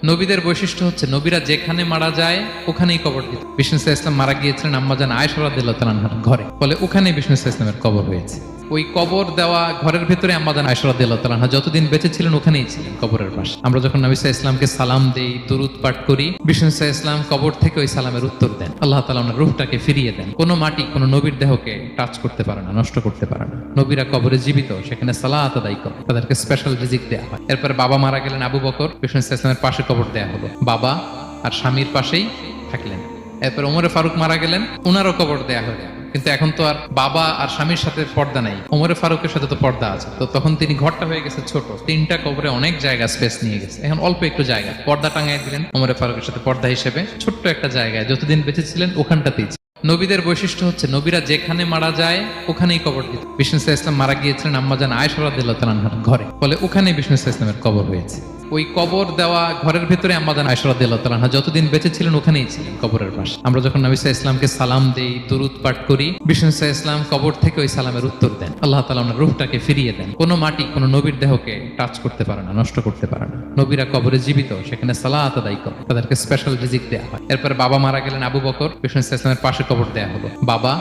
নবীদের বৈশিষ্ট্য হচ্ছে নবীরা যেখানে মারা যায় ওখানেই কবর দিত। বিষ্ণু ইসলাম মারা গিয়েছিলেন আম্মাজান আয়েশা রাদিয়াল্লাহু তাআলা আনহার ঘরে, ফলে ওখানেই বিষ্ণু ইসলামের কবর হয়েছে। ওই কবর দেওয়া ঘরের ভেতরে আম্মাজান আয়েশা রাদিয়াল্লাহু তাআলা আনহা যতদিন বেঁচে ছিলেন ওখানেই ছিলেন কবরের পাশে। আমরা যখন নবী সাল্লাল্লাহু আলাইহি ওয়াসাল্লামকে সালাম দেই, দুরূদ পাঠ করি, বিষ্ণু সাল্লাল্লাহু আলাইহি ওয়াসাল্লাম কবর থেকে ওই সালামের উত্তর দেন। আল্লাহ তাআলা ওনার রূহটাকে ফিরিয়ে দেন। কোনো মাটি কোনো নবীর দেহকে টাচ করতে পারে না, নষ্ট করতে পারে না। নবীরা কবরে জীবিত, সেখানে সালাত আদায় করে, তাদেরকে স্পেশাল রিজিক দেওয়া হয়। এরপর বাবা মারা গেলেন আবু বকর, বিষ্ণু সাল্লাল্লাহু আলাইহি ওয়াসাল্লামের পাশে কবর দেওয়া হলো, বাবা আর স্বামীর পাশেই থাকলেন। এরপর ওমরে ফারুক মারা গেলেন, ওনারও কবর দেয়া হলো। কিন্তু এখন তো আর বাবা আর স্বামীর সাথে পর্দা নাই, ওমরে ফারুকের সাথে তো পর্দা আছে। তো তখন তিনি ঘরটা হয়ে গেছে ছোট, তিনটা কবরে অনেক জায়গা স্পেস নিয়ে গেছে। এখন অল্প একটু জায়গা পর্দা টাঙাই দিলেন ওমরে ফারুকের সাথে পর্দা হিসেবে, ছোট্ট একটা জায়গায় যতদিন বেঁচে ছিলেন ওখানটাতেই। নবীদের বৈশিষ্ট্য হচ্ছে নবীরা যেখানে মারা যায় ওখানেই কবর দিত। বিষ্ণু ইসলাম মারা গিয়েছিলেন আম্মাজান আয়েশা রাদিয়াল্লাহু তাআলা আনহার ঘরে, ফলে ওখানেই বিষ্ণু ইসলামের কবর হয়েছে। ওই কবর দেওয়া ঘরের ভেতরে আম্মাজান আয়েশা রাদিয়াল্লাহু তাআলা আনহা যতদিন বেঁচে ছিলেন ওখানেই ছিলেন কবরের পাশে। আমরা যখন নবী সাল্লাল্লাহু আলাইহি ওয়াসাল্লামকে সালাম দেই, দুরূদ পাঠ করি, বিষ্ণু সাল্লাল্লাহু আলাইহি ওয়াসাল্লাম কবর থেকে ওই সালামের উত্তর দেন। আল্লাহ তাআলা ওনার রূহটাকে ফিরিয়ে দেন। কোনো মাটি কোনো নবীর দেহকে টাচ করতে পারে না, নষ্ট করতে পারে না। নবীরা কবরে জীবিত, সেখানে সালাত আদায় করে, তাদেরকে স্পেশাল রিজিক দেওয়া হয়। এরপর বাবা মারা গেলেন আবু বকর, বিষ্ণু সাল্লাল্লাহু আলাইহি ওয়াসাল্লামের পাশে কবর দেওয়া হলো, বাবা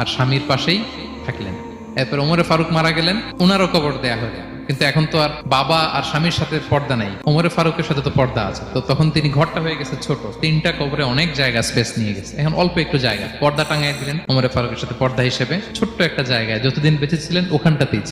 আর স্বামীর পাশেই থাকলেন। এরপর ওমরে ফারুক মারা গেলেন, ওনারও কবর দেয়া হলো। কিন্তু এখন তো আর বাবা আর স্বামীর সাথে পর্দা নাই, ওমরে ফারুকের সাথে তো পর্দা আছে। তো তখন তিনি ঘরটা হয়ে গেছে ছোট, তিনটা কবরে অনেক জায়গা স্পেস নিয়ে গেছে। এখন অল্প একটু জায়গা পর্দা টাঙাই দিলেন ওমরে ফারুকের সাথে পর্দা হিসেবে, ছোট্ট একটা জায়গায় যতদিন বেঁচে ছিলেন ওখানটাতেই।